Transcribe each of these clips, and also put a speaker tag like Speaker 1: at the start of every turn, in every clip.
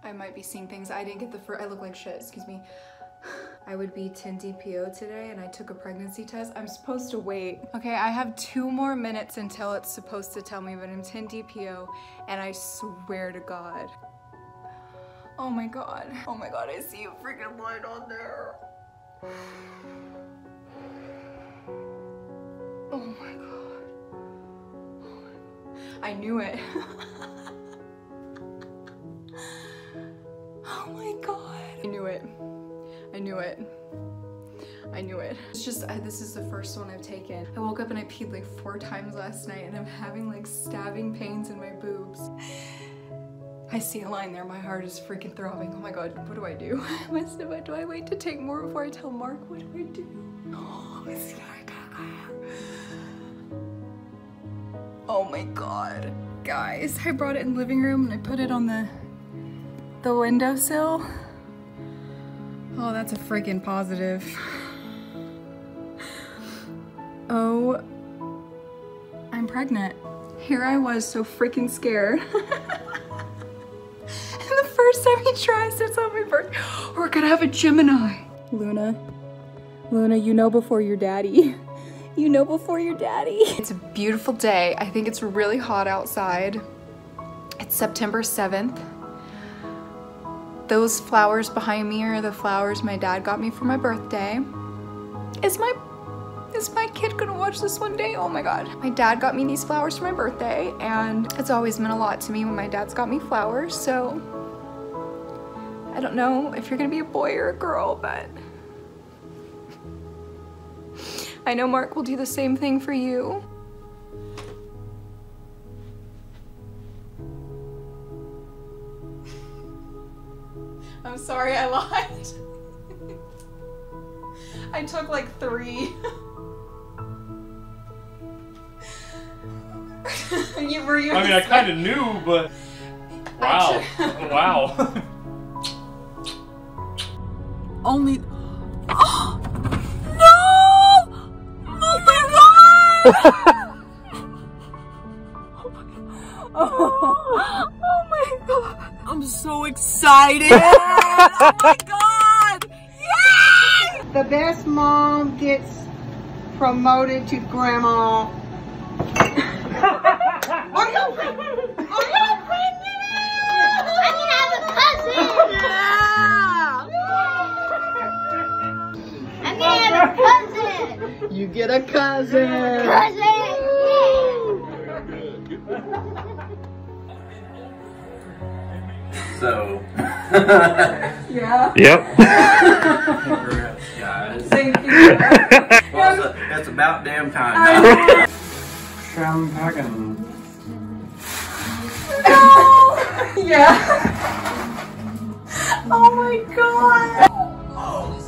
Speaker 1: I might be seeing things. I didn't get the I look like shit, excuse me. I would be 10 DPO today and I took a pregnancy test. I'm supposed to wait. Okay, I have 2 more minutes until it's supposed to tell me that I'm 10 DPO, and I swear to God. Oh my God. Oh my God, I see a freaking light on there. Oh my God. Oh my God. I knew it. Oh my God. I knew it. I knew it. I knew it. It's just, this is the first one I've taken. I woke up and I peed like 4 times last night and I'm having like stabbing pains in my boobs. I see a line there, my heart is freaking throbbing. Oh my God, what do I do? Do I wait to take more before I tell Mark? What do I do? Oh my God. Guys, I brought it in the living room and I put it on the windowsill. Oh, that's a freaking positive. Oh, I'm pregnant. Here I was so freaking scared. And the first time he tries, it's on my birthday. We're gonna have a Gemini. Luna, you know before your daddy. You know before your daddy. It's a beautiful day. I think it's really hot outside. It's September 7th. Those flowers behind me are the flowers my dad got me for my birthday. Is my kid gonna watch this one day? Oh my God. My dad got me these flowers for my birthday, and it's always meant a lot to me when my dad's got me flowers, so I don't know if you're gonna be a boy or a girl, but I know Mark will do the same thing for you. I'm sorry, I lied. I took like 3. Were you?
Speaker 2: I mean, I kind of knew, but wow, wow.
Speaker 1: Only. Oh, no! Oh my God! Oh my God! I'm so excited! Oh my God! Yay!
Speaker 3: The best mom gets promoted to grandma. Are you pregnant? I can have a cousin. I can have a cousin. You get a cousin.
Speaker 4: So.
Speaker 1: Yeah.
Speaker 2: Yep.
Speaker 4: Congrats, guys.
Speaker 1: Thank you.
Speaker 4: Well, it's about damn time now.
Speaker 2: Champagne.
Speaker 1: No! Yeah. Oh my God. Oh.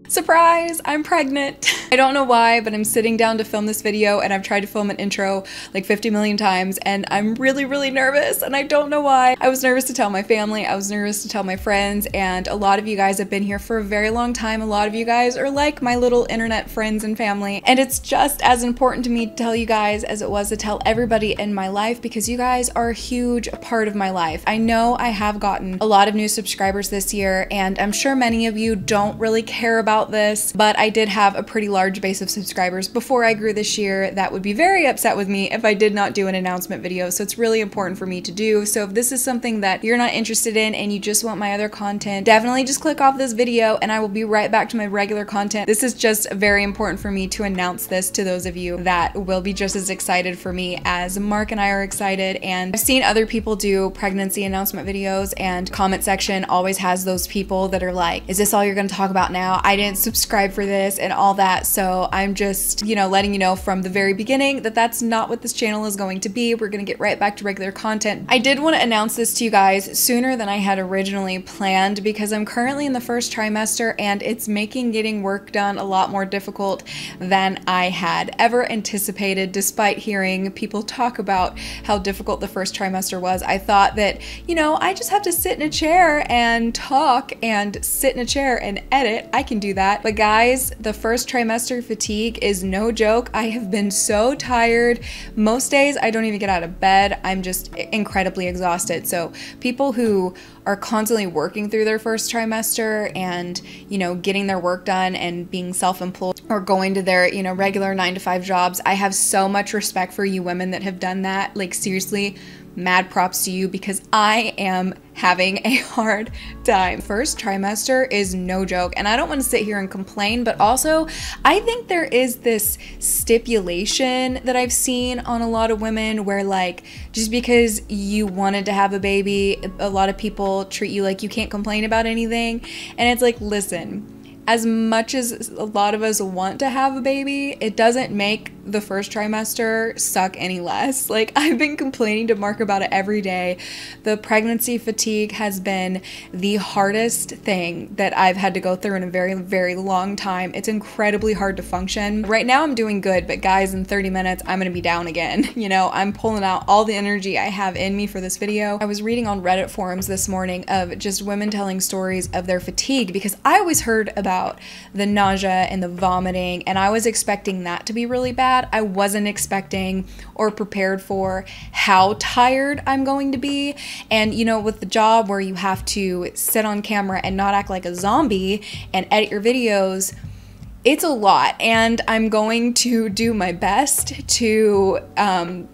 Speaker 1: Surprise! I'm pregnant. I don't know why, but I'm sitting down to film this video and I've tried to film an intro like 50 million times and I'm really nervous and I don't know why. I was nervous to tell my family, I was nervous to tell my friends, and a lot of you guys have been here for a very long time. A lot of you guys are like my little internet friends and family, and it's just as important to me to tell you guys as it was to tell everybody in my life, because you guys are a huge part of my life. I know I have gotten a lot of new subscribers this year and I'm sure many of you don't really care about this, but I did have a pretty large base of subscribers before I grew this year that would be very upset with me if I did not do an announcement video, so it's really important for me to do. So if this is something that you're not interested in and you just want my other content, definitely just click off this video and I will be right back to my regular content. This is just very important for me to announce this to those of you that will be just as excited for me as Mark and I are excited. And I've seen other people do pregnancy announcement videos, and comment section always has those people that are like, is this all you're going to talk about now? I didn't subscribe for this and all that. So I'm just, you know, letting you know from the very beginning that that's not what this channel is going to be. We're going to get right back to regular content. I did want to announce this to you guys sooner than I had originally planned, because I'm currently in the first trimester and it's making getting work done a lot more difficult than I had ever anticipated. Despite hearing people talk about how difficult the first trimester was, I thought that, you know, I just have to sit in a chair and talk and sit in a chair and edit. I can do that. But guys, the first trimester fatigue is no joke. I have been so tired. Most days I don't even get out of bed. I'm just incredibly exhausted. So people who are constantly working through their first trimester and, you know, getting their work done and being self-employed or going to their, you know, regular 9-to-5 jobs, I have so much respect for you women that have done that. Like, seriously, mad props to you, because I am having a hard time. First trimester is no joke, and I don't want to sit here and complain, but also I think there is this stipulation that I've seen on a lot of women where, like, just because you wanted to have a baby, a lot of people treat you like you can't complain about anything. And it's like, listen, as much as a lot of us want to have a baby, it doesn't make the first trimester suck any less. Like, I've been complaining to Mark about it every day. The pregnancy fatigue has been the hardest thing that I've had to go through in a very, very long time. It's incredibly hard to function. Right now I'm doing good, but guys, in 30 minutes, I'm gonna be down again. You know, I'm pulling out all the energy I have in me for this video. I was reading on Reddit forums this morning of just women telling stories of their fatigue, because I always heard about the nausea and the vomiting, and I was expecting that to be really bad. I wasn't expecting or prepared for how tired I'm going to be. And you know, with the job where you have to sit on camera and not act like a zombie and edit your videos, it's a lot, and I'm going to do my best to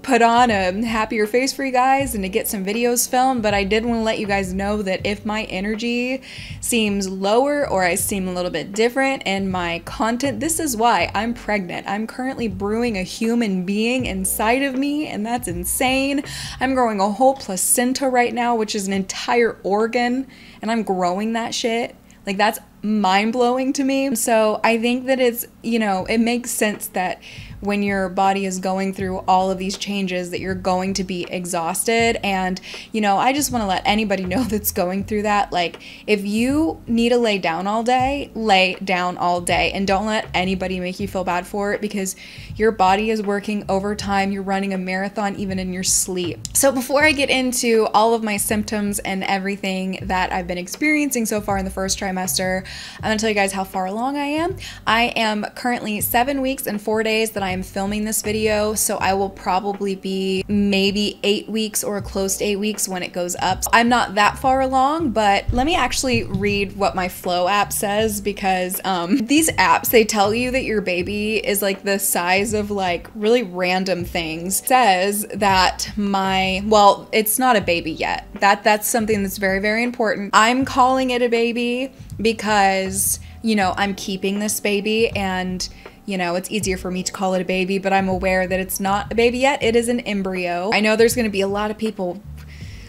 Speaker 1: put on a happier face for you guys and to get some videos filmed. But I did want to let you guys know that if my energy seems lower or I seem a little bit different in my content, this is why. I'm pregnant. I'm currently brewing a human being inside of me, and that's insane. I'm growing a whole placenta right now, which is an entire organ, and I'm growing that shit. Like, that's mind-blowing to me. So I think that it's, you know, it makes sense that when your body is going through all of these changes that you're going to be exhausted. And, you know, I just want to let anybody know that's going through that, like, if you need to lay down all day, lay down all day, and don't let anybody make you feel bad for it, because your body is working overtime. You're running a marathon even in your sleep. So before I get into all of my symptoms and everything that I've been experiencing so far in the first trimester, I'm gonna tell you guys how far along I am. I am currently 7 weeks and 4 days that I am filming this video, so I will probably be maybe 8 weeks or close to 8 weeks when it goes up. So I'm not that far along, but let me actually read what my Flow app says, because these apps, they tell you that your baby is like the size of like really random things. It says that well, it's not a baby yet. That's something that's very, very important. I'm calling it a baby because, you know, I'm keeping this baby, and you know, it's easier for me to call it a baby, but I'm aware that it's not a baby yet. It is an embryo. I know there's going to be a lot of people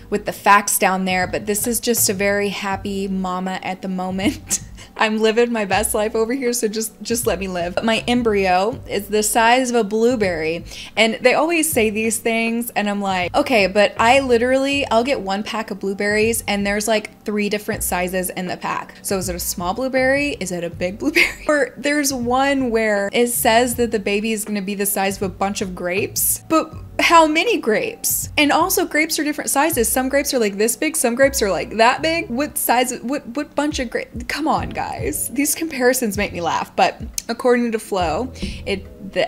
Speaker 1: with the facts down there, but this is just a very happy mama at the moment. I'm living my best life over here, so just let me live. My embryo is the size of a blueberry, and they always say these things, and I'm like, okay, but I'll get 1 pack of blueberries, and there's like 3 different sizes in the pack. So is it a small blueberry? Is it a big blueberry? Or there's one where it says that the baby is gonna be the size of a bunch of grapes, but how many grapes? And also, grapes are different sizes. Some grapes are like this big, some grapes are like that big. What size, what bunch of grapes? Come on, guys. These comparisons make me laugh. But according to Flow,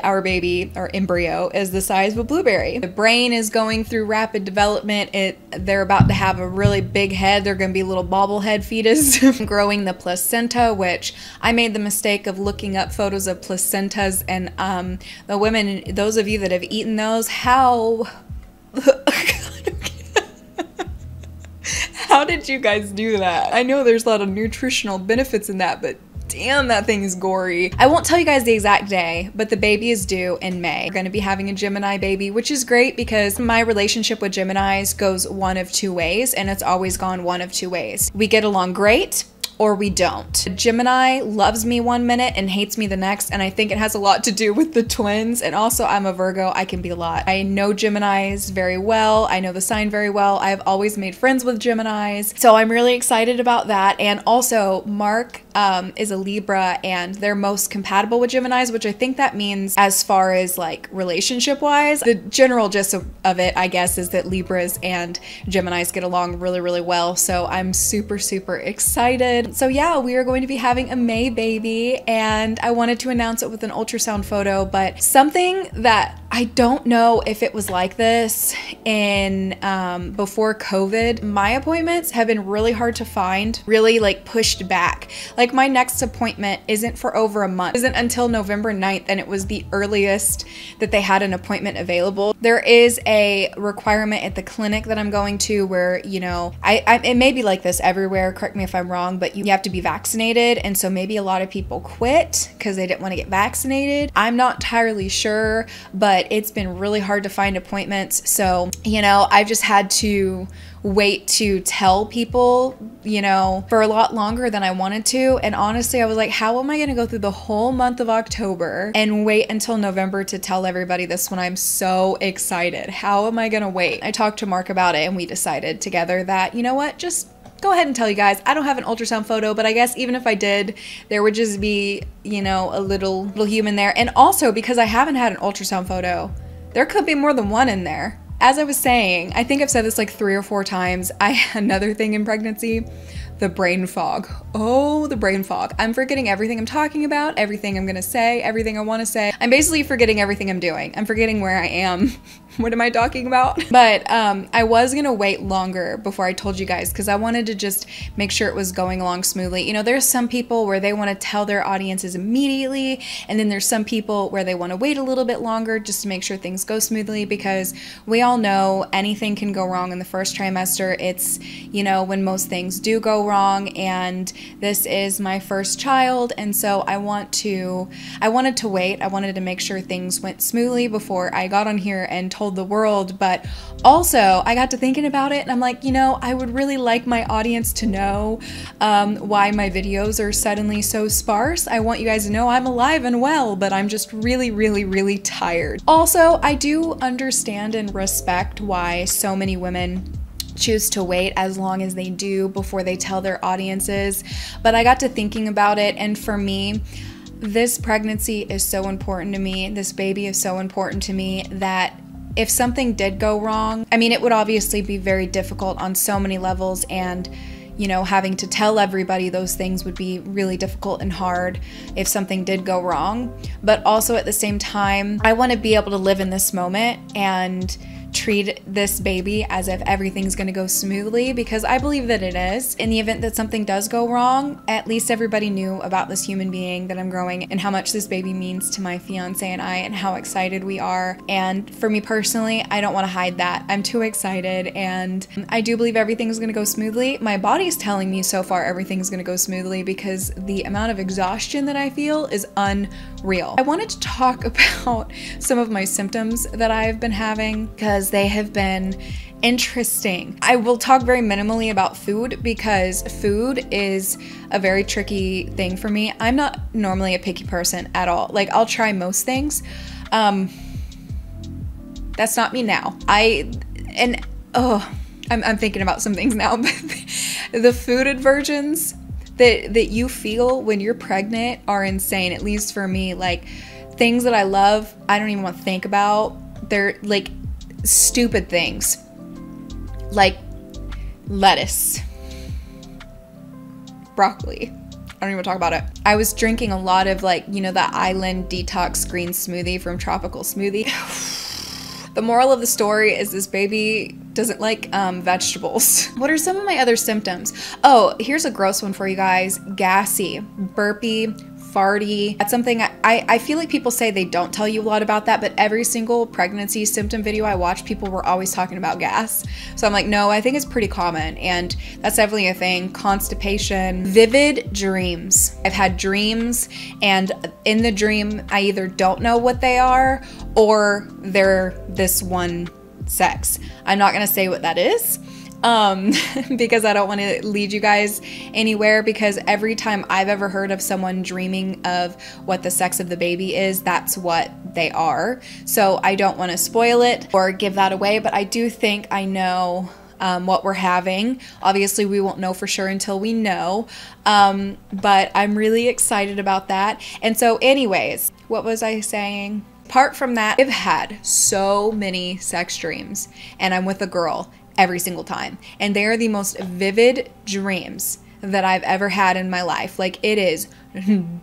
Speaker 1: our baby, our embryo, is the size of a blueberry. The brain is going through rapid development. They're about to have a really big head. They're gonna be little bobblehead fetus. Growing the placenta, which I made the mistake of looking up photos of placentas, and the women, those of you that have eaten those, how did you guys do that? I know there's a lot of nutritional benefits in that, but damn, that thing is gory. I won't tell you guys the exact day, but the baby is due in May. We're gonna be having a Gemini baby, which is great because my relationship with Geminis goes one of 2 ways, and it's always gone one of 2 ways. We get along great, or we don't. Gemini loves me one minute and hates me the next, and I think it has a lot to do with the twins. And also, I'm a Virgo. I can be a lot. I know Geminis very well. I know the sign very well. I've always made friends with Geminis, so I'm really excited about that. And also, Mark is a Libra, and they're most compatible with Geminis, which I think that means as far as like relationship wise. The general gist of it, I guess, is that Libras and Geminis get along really, really well. So I'm super, super excited. So yeah, we are going to be having a May baby, and I wanted to announce it with an ultrasound photo, but something that I don't know if it was like this in before COVID, my appointments have been really hard to find, really like pushed back. Like my next appointment isn't for over a month, isn't until November 9th, and it was the earliest that they had an appointment available. There is a requirement at the clinic that I'm going to where, you know, it may be like this everywhere, correct me if I'm wrong, but you have to be vaccinated, and so maybe a lot of people quit because they didn't want to get vaccinated. I'm not entirely sure, but it's been really hard to find appointments. So, you know, I've just had to wait to tell people, you know, for a lot longer than I wanted to. And honestly, I was like, how am I going to go through the whole month of October and wait until November to tell everybody this when I'm so excited? How am I going to wait? I talked to Mark about it, and we decided together that, you know what, just go ahead and tell you guys, I don't have an ultrasound photo, but I guess even if I did, there would just be, you know, a little human there. And also, because I haven't had an ultrasound photo, there could be more than one in there. As I was saying, I think I've said this like 3 or 4 times, another thing in pregnancy, the brain fog. Oh, the brain fog. I'm forgetting everything I'm talking about, everything I'm gonna say, everything I wanna say. I'm basically forgetting everything I'm doing. I'm forgetting where I am. What am I talking about? But I was gonna wait longer before I told you guys because I wanted to just make sure it was going along smoothly. You know, there's some people where they wanna tell their audiences immediately, and then there's some people where they wanna wait a little bit longer just to make sure things go smoothly, because we all know anything can go wrong in the first trimester. It's, you know, when most things do go wrong, and this is my first child, and so I wanted to wait. I wanted to make sure things went smoothly before I got on here and told the world. But also I got to thinking about it, and I'm like, you know, I would really like my audience to know why my videos are suddenly so sparse. I want you guys to know I'm alive and well, but I'm just really, really, really tired. Also, I do understand and respect why so many women choose to wait as long as they do before they tell their audiences, but I got to thinking about it, and for me, this pregnancy is so important to me, this baby is so important to me, that if something did go wrong, I mean, it would obviously be very difficult on so many levels, and you know, having to tell everybody those things would be really difficult and hard if something did go wrong. But also at the same time, I want to be able to live in this moment and treat this baby as if everything's going to go smoothly, because I believe that it is. In the event that something does go wrong, at least everybody knew about this human being that I'm growing and how much this baby means to my fiance and I, and how excited we are. And for me personally, I don't want to hide that. I'm too excited, and I do believe everything's going to go smoothly. My body's telling me so far everything's going to go smoothly, because the amount of exhaustion that I feel is unreal. I wanted to talk about some of my symptoms that I've been having, because they have been interesting. I will talk very minimally about food, because food is a very tricky thing for me. I'm not normally a picky person at all. Like, I'll try most things. That's not me now. I'm thinking about some things now, but the food aversions that you feel when you're pregnant are insane, at least for me. Like, things that I love, I don't even want to think about. They're like stupid things, like lettuce, broccoli. I don't even talk about it. I was drinking a lot of, like, you know, the Island Detox Green Smoothie from Tropical Smoothie. The moral of the story is this baby doesn't like vegetables. What are some of my other symptoms? Oh, here's a gross one for you guys. Gassy, burpy, farty. That's something I feel like people say they don't tell you a lot about that, but every single pregnancy symptom video I watched, people were always talking about gas. So I'm like, no, I think it's pretty common, and that's definitely a thing. Constipation, vivid dreams. I've had dreams, and in the dream, I either don't know what they are or they're this one sex. I'm not gonna say what that is. Because I don't want to lead you guys anywhere, because every time I've ever heard of someone dreaming of what the sex of the baby is, that's what they are. So I don't want to spoil it or give that away, but I do think I know what we're having. Obviously, we won't know for sure until we know, but I'm really excited about that. And so anyways, what was I saying? Apart from that, I've had so many sex dreams, and I'm with a girl every single time, and they are the most vivid dreams that I've ever had in my life. Like, it is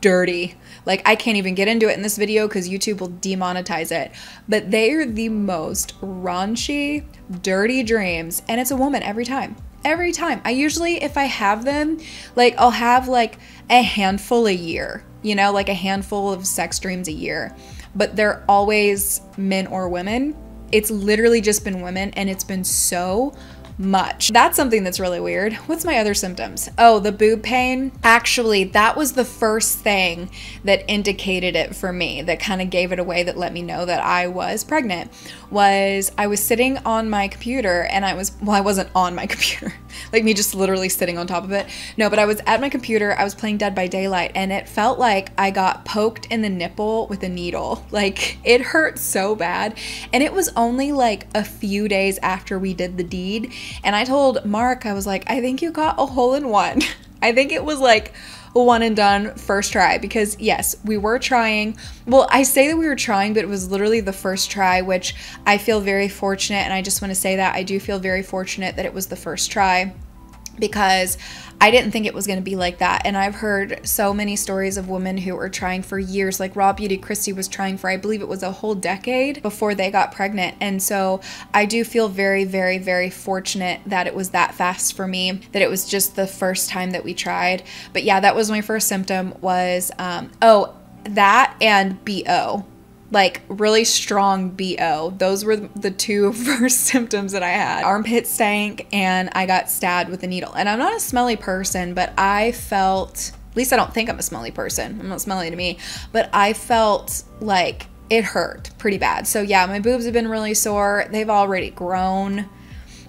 Speaker 1: dirty. Like, I can't even get into it in this video because YouTube will demonetize it, but they are the most raunchy, dirty dreams, and it's a woman every time. Every time. I usually, if I have them, like, I'll have like a handful a year, you know, like a handful of sex dreams a year, but they're always men or women. It's literally just been women, and it's been so much. That's something that's really weird. What's my other symptoms? Oh, the boob pain. Actually, that was the first thing that indicated it for me, that kind of gave it away, that let me know that I was pregnant. Was I was sitting on my computer, and I wasn't on my computer, like me just literally sitting on top of it. No, but I was at my computer, I was playing Dead by Daylight, and it felt like I got poked in the nipple with a needle. Like, it hurt so bad. And it was only like a few days after we did the deed. And I told Mark, I was like, I think you got a hole-in-one. I think it was like one and done, first try, because yes, we were trying. Well, I say that we were trying, but it was literally the first try, which I feel very fortunate. And I just want to say that I do feel very fortunate that it was the first try, because I didn't think it was going to be like that. And I've heard so many stories of women who were trying for years. Like Raw Beauty Christy was trying for, I believe it was a whole decade before they got pregnant. And so I do feel very, very, very fortunate that it was that fast for me, that it was just the first time that we tried. But yeah, that was my first symptom, was, that and BO. Like, really strong BO. Those were the two first symptoms that I had. Armpit stank, and I got stabbed with a needle. And I'm not a smelly person, but I felt, at least I don't think I'm a smelly person. I'm not smelly to me, but I felt like it hurt pretty bad. So yeah, my boobs have been really sore. They've already grown.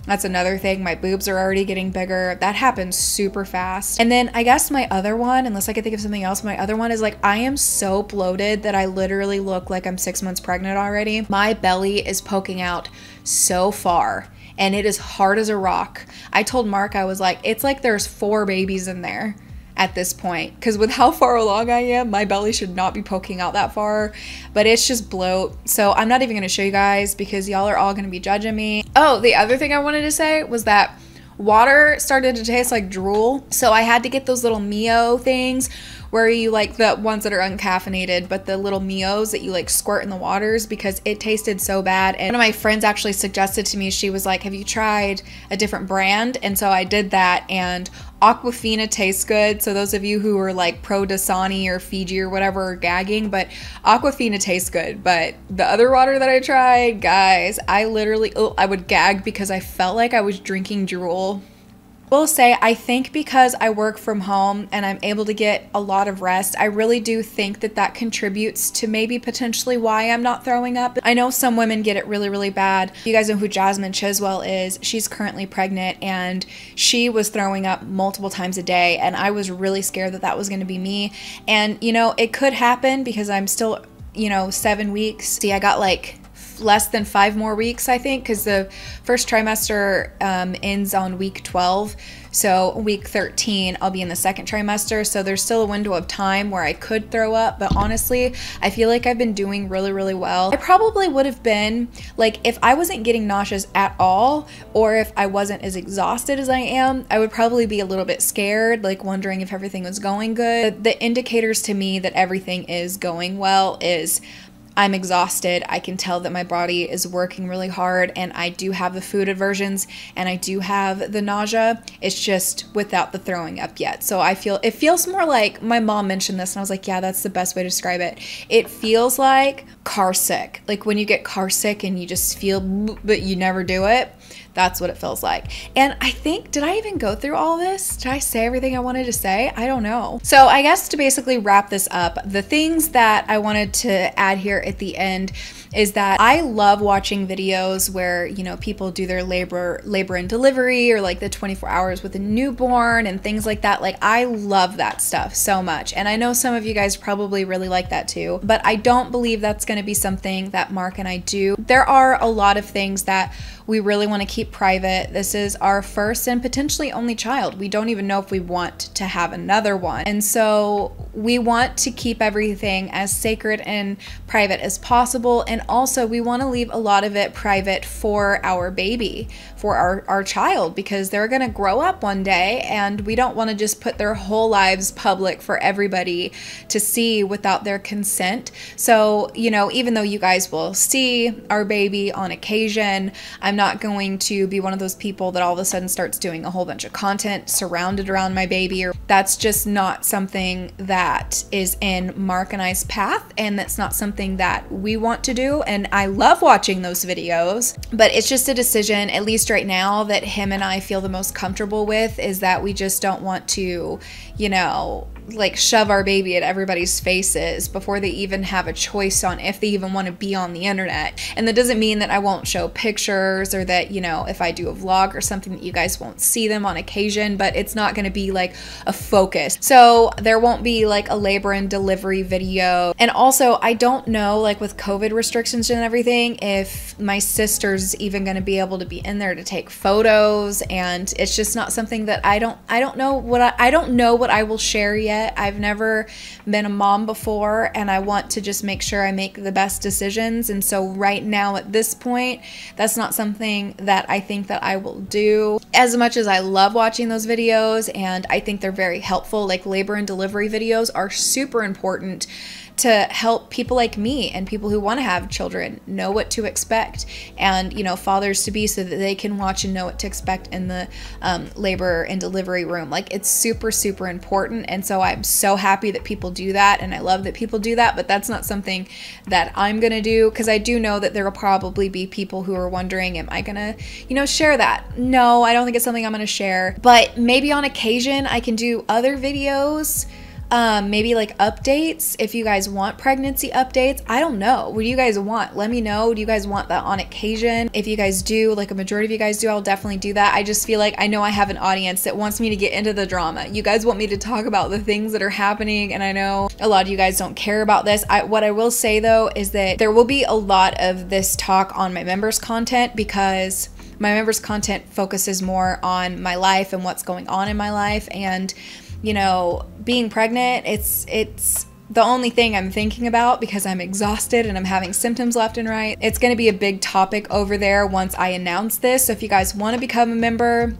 Speaker 1: That's another thing. My boobs are already getting bigger. That happens super fast. And then I guess my other one, unless I could think of something else, my other one is like, I am so bloated that I literally look like I'm 6 months pregnant already. My belly is poking out so far, and it is hard as a rock. I told Mark, I was like, it's like there's 4 babies in there at this point, because with how far along I am, my belly should not be poking out that far, but it's just bloat. So I'm not even going to show you guys because y'all are all going to be judging me. Oh, the other thing I wanted to say was that water started to taste like drool. So I had to get those little Mio things where you, like, the ones that are uncaffeinated, but the little Mios that you like squirt in the waters, because it tasted so bad. And one of my friends actually suggested to me, she was like, have you tried a different brand? And so I did that, and Aquafina tastes good. So those of you who are like pro Dasani or Fiji or whatever are gagging, but Aquafina tastes good. But the other water that I tried, guys, I literally, I would gag because I felt like I was drinking drool. Will say, I think because I work from home and I'm able to get a lot of rest, I really do think that that contributes to maybe potentially why I'm not throwing up. I know some women get it really, really bad. You guys know who Jasmine Chiswell is. She's currently pregnant, and she was throwing up multiple times a day, and I was really scared that that was going to be me. And you know, it could happen because I'm still, you know, 7 weeks. See, I got like less than 5 more weeks, I think, because the first trimester ends on week 12. So week 13, I'll be in the second trimester. So there's still a window of time where I could throw up. But honestly, I feel like I've been doing really, really well. I probably would have been, like, if I wasn't getting nauseous at all, or if I wasn't as exhausted as I am, I would probably be a little bit scared, like wondering if everything was going good. The indicators to me that everything is going well is I'm exhausted. I can tell that my body is working really hard, and I do have the food aversions, and I do have the nausea. It's just without the throwing up yet. So I feel, it feels more like, my mom mentioned this and I was like, yeah, that's the best way to describe it. It feels like car sick. Like when you get car sick and you just feel, but you never do it. That's what it feels like. And I think, did I even go through all this? Did I say everything I wanted to say? I don't know. So I guess to basically wrap this up, the things that I wanted to add here at the end is that I love watching videos where, you know, people do their labor and delivery, or like the 24 hours with a newborn and things like that. Like, I love that stuff so much. And I know some of you guys probably really like that too, but I don't believe that's going to be something that Mark and I do. There are a lot of things that we really want to keep private. This is our first and potentially only child. We don't even know if we want to have another one. And so we want to keep everything as sacred and private as possible. And also we want to leave a lot of it private for our baby, for our child, because they're going to grow up one day and we don't want to just put their whole lives public for everybody to see without their consent. So, you know, even though you guys will see our baby on occasion, I'm not going to be one of those people that all of a sudden starts doing a whole bunch of content surrounded around my baby. Or that's just not something that is in Mark and I's path, and that's not something that we want to do. And I love watching those videos, but it's just a decision, at least right now, that him and I feel the most comfortable with, is that we just don't want to, you know, like shove our baby at everybody's faces before they even have a choice on if they even want to be on the internet. And that doesn't mean that I won't show pictures, or that, you know, if I do a vlog or something, that you guys won't see them on occasion, but it's not going to be like a focus. So there won't be like a labor and delivery video. And also, I don't know, like with COVID restrictions and everything, if my sister's even going to be able to be in there to take photos. And it's just not something that I don't know what I will share yet. I've never been a mom before, and I want to just make sure I make the best decisions. And so right now at this point, that's not something that I think that I will do. As much as I love watching those videos and I think they're very helpful, like labor and delivery videos are super important to help people like me and people who want to have children know what to expect, and, you know, fathers to be, so that they can watch and know what to expect in the labor and delivery room. Like, it's super, super important. And so I'm so happy that people do that, and I love that people do that, but that's not something that I'm gonna do, because I do know that there will probably be people who are wondering, am I gonna, you know, share that? No, I don't think it's something I'm gonna share, but maybe on occasion I can do other videos. Maybe like updates, if you guys want pregnancy updates. I don't know. What do you guys want? Let me know. Do you guys want that on occasion? If you guys do, like a majority of you guys do, I'll definitely do that. I just feel like I know I have an audience that wants me to get into the drama. You guys want me to talk about the things that are happening, and I know a lot of you guys don't care about this. What I will say though is that there will be a lot of this talk on my members' content, because my members' content focuses more on my life and what's going on in my life. And you know, being pregnant, it's the only thing I'm thinking about, because I'm exhausted and I'm having symptoms left and right. It's going to be a big topic over there once I announce this. So if you guys want to become a member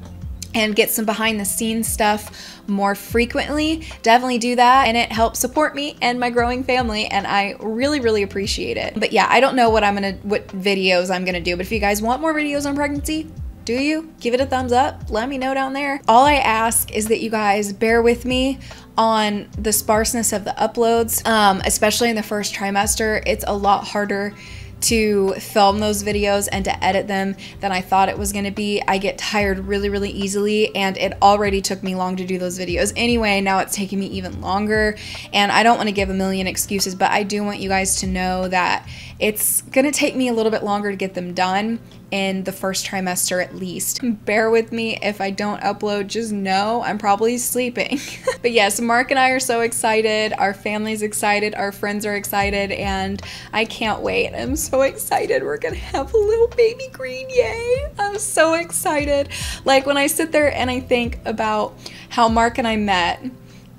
Speaker 1: and get some behind the scenes stuff more frequently, definitely do that. And it helps support me and my growing family, and I really, really appreciate it. But yeah, I don't know what videos I'm gonna do, but if you guys want more videos on pregnancy, do you? Give it a thumbs up. Let me know down there. All I ask is that you guys bear with me on the sparseness of the uploads, especially in the first trimester. It's a lot harder to film those videos and to edit them than I thought it was gonna be. I get tired really, really easily, and it already took me long to do those videos anyway. Now it's taking me even longer, and I don't want to give a million excuses, but I do want you guys to know that it's gonna take me a little bit longer to get them done in the first trimester at least. Bear with me if I don't upload, just know I'm probably sleeping. But yes, Mark and I are so excited, our family's excited, our friends are excited, and I can't wait. I'm so excited. We're gonna have a little baby Green, yay! I'm so excited. Like, when I sit there and I think about how Mark and I met,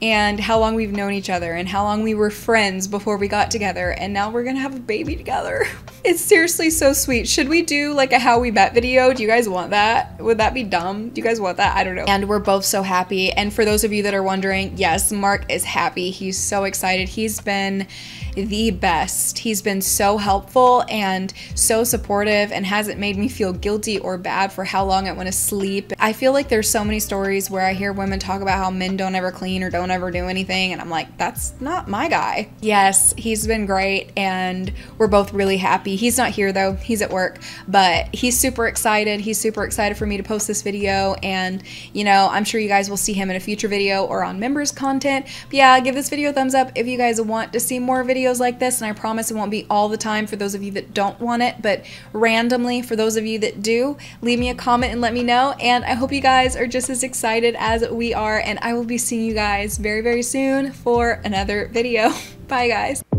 Speaker 1: and how long we've known each other, and how long we were friends before we got together, and now we're gonna have a baby together. It's seriously so sweet. Should we do like a how we met video? Do you guys want that? Would that be dumb? Do you guys want that? I don't know. And we're both so happy. And for those of you that are wondering, yes, Mark is happy. He's so excited. He's been the best. He's been so helpful and so supportive, and hasn't made me feel guilty or bad for how long I want to sleep. I feel like there's so many stories where I hear women talk about how men don't ever clean or don't ever do anything, and I'm like, that's not my guy. Yes, he's been great, and we're both really happy. He's not here though, he's at work, but he's super excited. He's super excited for me to post this video, and you know, I'm sure you guys will see him in a future video or on members content. But yeah, give this video a thumbs up if you guys want to see more videos like this, and I promise it won't be all the time for those of you that don't want it, but randomly for those of you that do. Leave me a comment and let me know, and I hope you guys are just as excited as we are, and I will be seeing you guys very, very soon for another video. Bye guys.